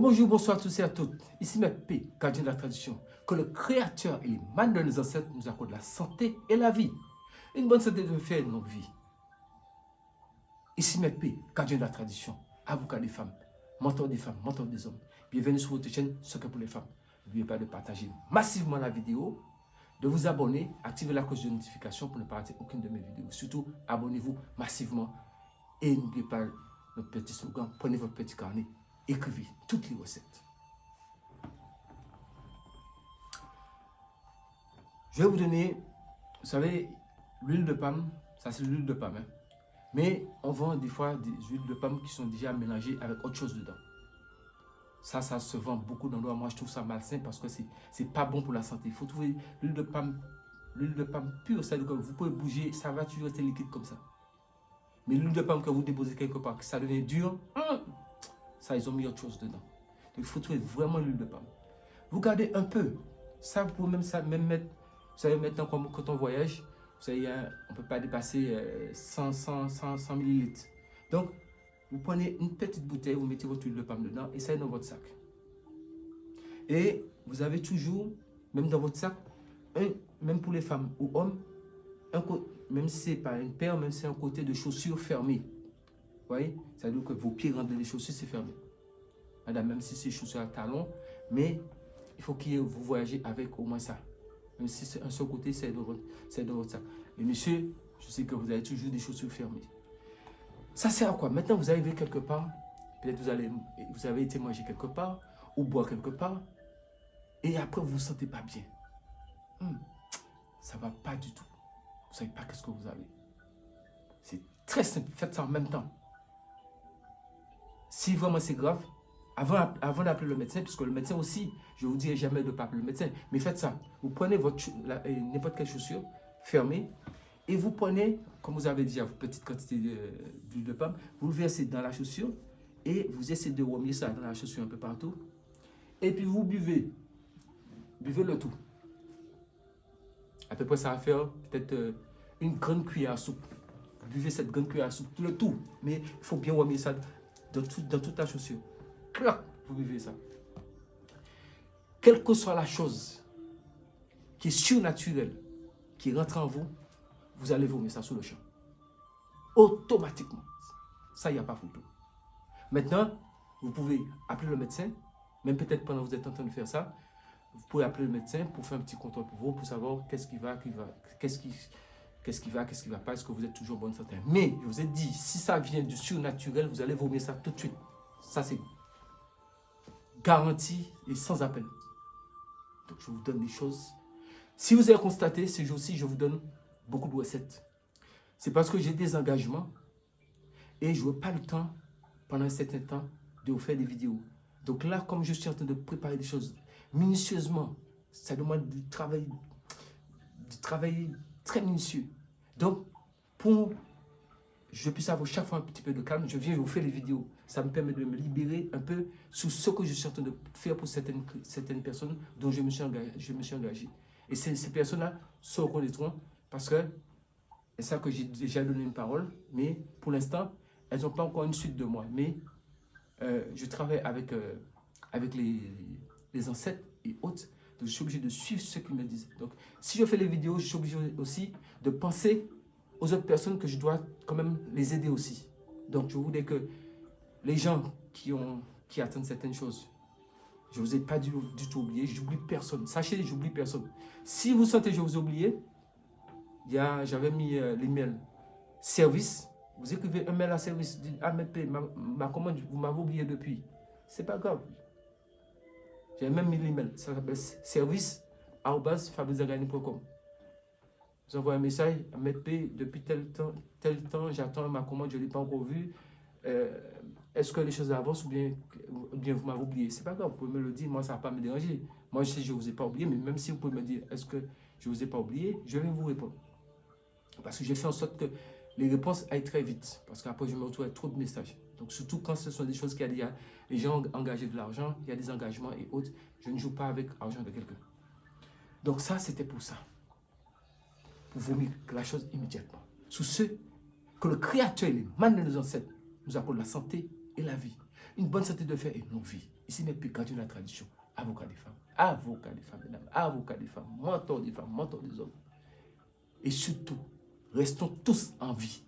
Bonjour, bonsoir à tous et à toutes. Ici Maître P, gardien de la tradition. Que le Créateur et les mains de nos ancêtres nous accordent la santé et la vie. Une bonne santé de faire une longue vie. Ici Maître P, gardien de la tradition. Avocat des femmes, mentor des femmes, mentor des hommes. Bienvenue sur votre chaîne Secret pour les femmes. N'oubliez pas de partager massivement la vidéo, de vous abonner, activer la cloche de notification pour ne pas rater aucune de mes vidéos. Surtout, abonnez-vous massivement. Et n'oubliez pas notre petit slogan, prenez votre petit carnet, écrivez toutes les recettes. Je vais vous donner, vous savez, l'huile de palme, ça c'est l'huile de palme. Hein. Mais on vend des fois des huiles de palme qui sont déjà mélangées avec autre chose dedans. Ça se vend beaucoup d'endroits. Moi, je trouve ça malsain parce que c'est pas bon pour la santé. Il faut trouver l'huile de palme pure. C'est-à-dire que vous pouvez bouger, ça va toujours rester liquide comme ça. Mais l'huile de palme que vous déposez quelque part, que ça devient dur, ça, ils ont mis autre chose dedans. Donc, il faut trouver vraiment l'huile de palme. Vous gardez un peu. Ça, vous pouvez même mettre, vous savez, maintenant, quand on voyage, vous savez, on ne peut pas dépasser 100 millilitres. Donc, vous prenez une petite bouteille, vous mettez votre huile de palme dedans et ça est dans votre sac. Et vous avez toujours, même dans votre sac, même pour les femmes ou hommes, même si ce n'est pas une paire, même si c'est un côté de chaussures fermées. Vous voyez? C'est-à-dire que vos pieds rentrent dans les chaussures, c'est fermé. Madame, même si c'est chaussures à talons, mais il faut que vous voyagez avec au moins ça. Même si c'est un seul côté, c'est dans votre sac. Et monsieur, je sais que vous avez toujours des chaussures fermées. Ça sert à quoi? Maintenant, vous arrivez quelque part, peut-être vous avez été manger quelque part, ou boire quelque part, et après, vous ne vous sentez pas bien. Ça ne va pas du tout. Vous ne savez pas qu'est-ce que vous avez. C'est très simple, faites ça en même temps. Si vraiment c'est grave, avant d'appeler le médecin, puisque le médecin aussi, je ne vous dirai jamais de ne pas appeler le médecin, mais faites ça. Vous prenez n'importe quelle chaussure fermée, et vous prenez, comme vous avez déjà votre petite quantité d'huile de palme, vous le versez dans la chaussure et vous essayez de remuer ça dans la chaussure un peu partout. Et puis vous buvez le tout. À peu près ça va faire peut-être une grande cuillère à soupe. Vous buvez cette grande cuillère à soupe, le tout. Mais il faut bien remuer ça dans toute la chaussure. Clac, vous buvez ça. Quelle que soit la chose qui est surnaturelle, qui rentre en vous, vous allez vomir ça sur le champ. Automatiquement. Ça, il n'y a pas photo. Maintenant, vous pouvez appeler le médecin, même peut-être pendant que vous êtes en train de faire ça, vous pouvez appeler le médecin pour faire un petit contrôle pour vous, pour savoir qu'est-ce qui va, qu'est-ce qui va pas, est-ce que vous êtes toujours en bonne santé. Mais, je vous ai dit, si ça vient du surnaturel, vous allez vomir ça tout de suite. Ça, c'est garanti et sans appel. Donc, je vous donne des choses. Si vous avez constaté, ces jours-ci, je vous donne beaucoup de recettes. C'est parce que j'ai des engagements et je n'ai pas le temps, pendant un certain temps, de vous faire des vidéos. Donc là, comme je suis en train de préparer des choses minutieusement, ça demande du travail très minutieux. Donc, pour que je puisse avoir chaque fois un petit peu de calme, je viens vous faire des vidéos. Ça me permet de me libérer un peu sur ce que je suis en train de faire pour certaines personnes dont je me suis engagé. Et ces personnes-là se reconnaîtront parce que c'est ça que j'ai déjà donné une parole, mais pour l'instant, elles n'ont pas encore une suite de moi. Mais je travaille avec les ancêtres et autres, donc je suis obligé de suivre ce qu'ils me disent. Donc, si je fais les vidéos, je suis obligé aussi de penser aux autres personnes que je dois quand même les aider aussi. Donc, je voudrais que les gens qui attendent certaines choses, je ne vous ai pas du tout oublié, j'oublie personne. Sachez, j'oublie personne. Si vous sentez que je vous ai oublié, j'avais mis l'email service. Vous écrivez un mail à service, dites MP, ma commande, vous m'avez oublié depuis. C'est pas grave. J'ai même mis l'email. Ça s'appelle service@fabrizagani.com. Vous envoyez un message à MP, depuis tel temps, j'attends ma commande, je ne l'ai pas encore vue. Est-ce que les choses avancent ou bien vous m'avez oublié? C'est pas grave, vous pouvez me le dire, moi ça ne va pas me déranger. Moi je sais que je ne vous ai pas oublié, mais même si vous pouvez me dire est-ce que je ne vous ai pas oublié, je vais vous répondre. Parce que j'ai fait en sorte que les réponses aillent très vite. Parce qu'après, je me retrouve avec trop de messages. Donc, surtout quand ce sont des choses qu'il y a les gens ont engagé de l'argent, il y a des engagements et autres. Je ne joue pas avec l'argent de quelqu'un. Donc, ça, c'était pour ça. Pour vomir la chose immédiatement. Sous ce que le Créateur et les mains de nos ancêtres nous accordent la santé et la vie. une bonne santé de fer et une longue vie. Ici n'est plus gardien de la tradition. Avocat des femmes, mesdames, avocats des femmes, mentors des hommes. Et surtout, restons tous en vie.